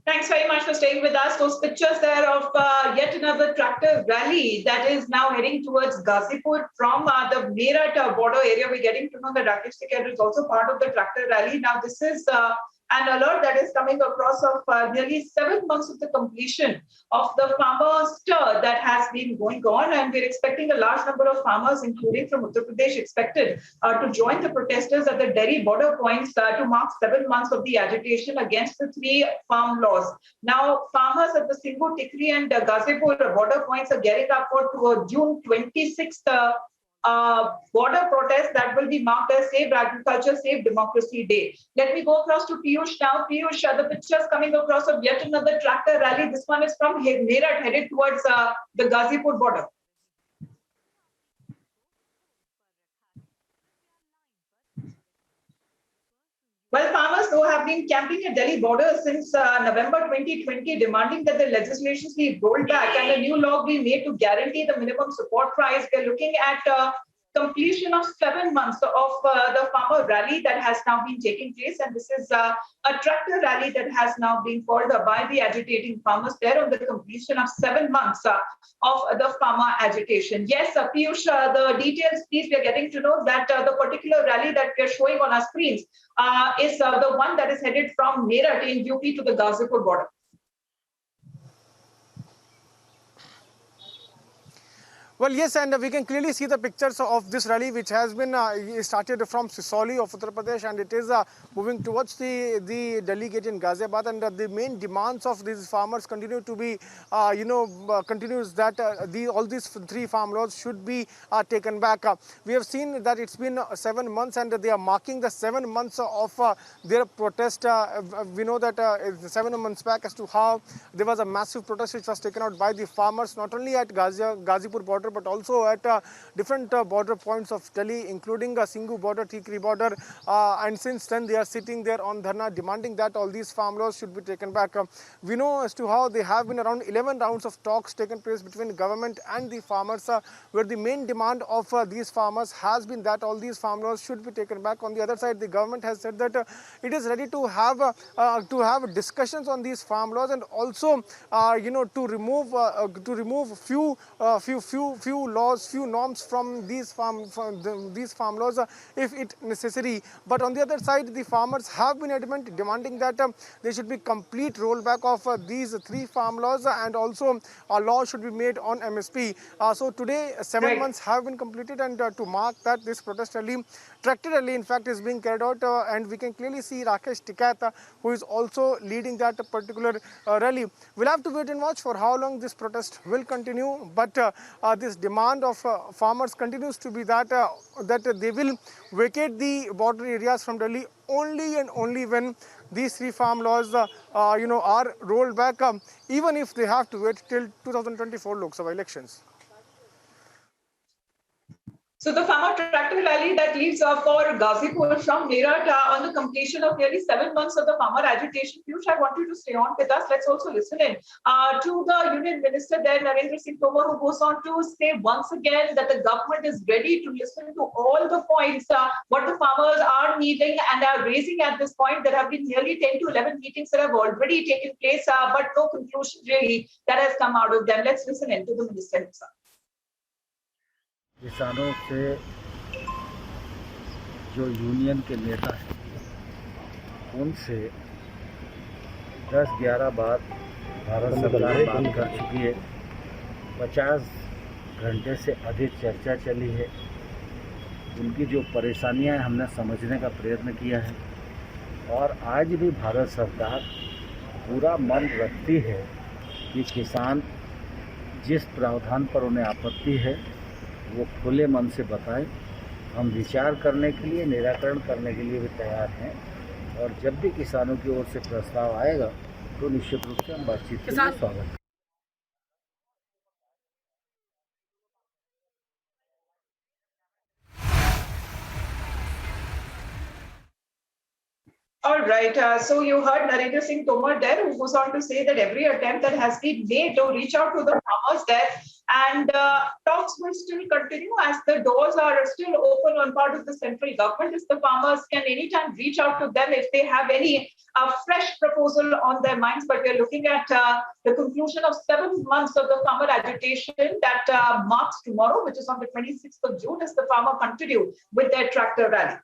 Thanks very much for staying with us. Those pictures there of yet another tractor rally that is now heading towards Ghazipur from the Meerut border area. We're getting to know that Rakesh Tikar is also part of the tractor rally. Now, this is an alert that is coming across of nearly 7 months of the completion of the farmer stir that has been going on, and we're expecting a large number of farmers, including from Uttar Pradesh, expected to join the protesters at the Delhi border points to mark 7 months of the agitation against the three farm laws. Now, farmers at the Singhu, Tikri, and Ghazipur border points are gearing up for June 26th. Border protest that will be marked as Save Agriculture, Save Democracy Day. Let me go across to Piyush now. Piyush, the pictures coming across of yet another tractor rally. This one is from Meerut, headed towards the Ghazipur border. Well, farmers, though, have been camping at Delhi border since November 2020, demanding that the legislation be rolled back and a new law be made to guarantee the minimum support price. We're looking at completion of 7 months of the farmer rally that has now been taking place. And this is a tractor rally that has now been called by the agitating farmers there on the completion of 7 months of the farmer agitation. Yes, Piyush, the details, please, we are getting to know that the particular rally that we are showing on our screens is the one that is headed from Meerut in UP to the Ghazipur border. Well, yes, and we can clearly see the pictures of this rally, which has been started from Sisauli of Uttar Pradesh, and it is moving towards the Delhi gate in Ghaziabad. And the main demands of these farmers continue to be, continues that all these three farm laws should be taken back. We have seen that it's been 7 months, and they are marking the 7 months of their protest. We know that 7 months back as to how there was a massive protest which was taken out by the farmers, not only at Ghazipur border, but also at different border points of Delhi, including Singhu border, Tikri border. And since then, they are sitting there on dharna, demanding that all these farm laws should be taken back. We know as to how there have been around 11 rounds of talks taken place between government and the farmers, where the main demand of these farmers has been that all these farm laws should be taken back. On the other side, the government has said that it is ready to have discussions on these farm laws, and also to remove few laws, few norms from these farm laws if it necessary. But on the other side, the farmers have been adamant, demanding that there should be complete rollback of these three farm laws, and also a law should be made on MSP. So today, 7 months have been completed, and to mark that, this protest rally, tractor rally, in fact, is being carried out, and we can clearly see Rakesh Tikar, who is also leading that particular rally. We'll have to wait and watch for how long this protest will continue, but this demand of farmers continues to be that they will vacate the border areas from Delhi only and only when these three farm laws are rolled back, even if they have to wait till 2024 Lok Sabha elections. So the farmer tractor rally that leaves for Ghazipur from Meerut on the completion of nearly 7 months of the farmer agitation. Piyush, I want you to stay on with us. Let's also listen in to the Union Minister there, Narendra Singh Tomar, who goes on to say once again that the government is ready to listen to all the points, what the farmers are needing and are raising at this point. There have been nearly 10 to 11 meetings that have already taken place, but no conclusion really that has come out of them. Let's listen in to the Minister himself. किसानों से जो union के नेता हैं उनसे 10-11 बार भारत सरकार बात कर चुकी है। 50 घंटे से अधिक चर्चा चली है। उनकी जो परेशानियां हैं हमने समझने का प्रयत्न किया है, और आज भी भारत सरकार पूरा मन रखती है कि किसान जिस प्रावधान पर उन्हें आपत्ति है वो खुले मन से बताएं। हम विचार करने के लिए, निराकरण करने के लिए भी तैयार हैं, और जब भी किसानों की ओर से प्रस्ताव आएगा तो निश्चित रूप से हम बातचीत के लिए स्वागत। All right. So you heard Narendra Singh Tomar there, who goes on to say that every attempt that has been made to reach out to the farmers there And talks will still continue as the doors are still open on part of the central government. As the farmers can anytime reach out to them if they have any fresh proposal on their minds. But we're looking at the conclusion of 7 months of the farmer agitation that marks tomorrow, which is on the 26th of June, as the farmer continue with their tractor rally.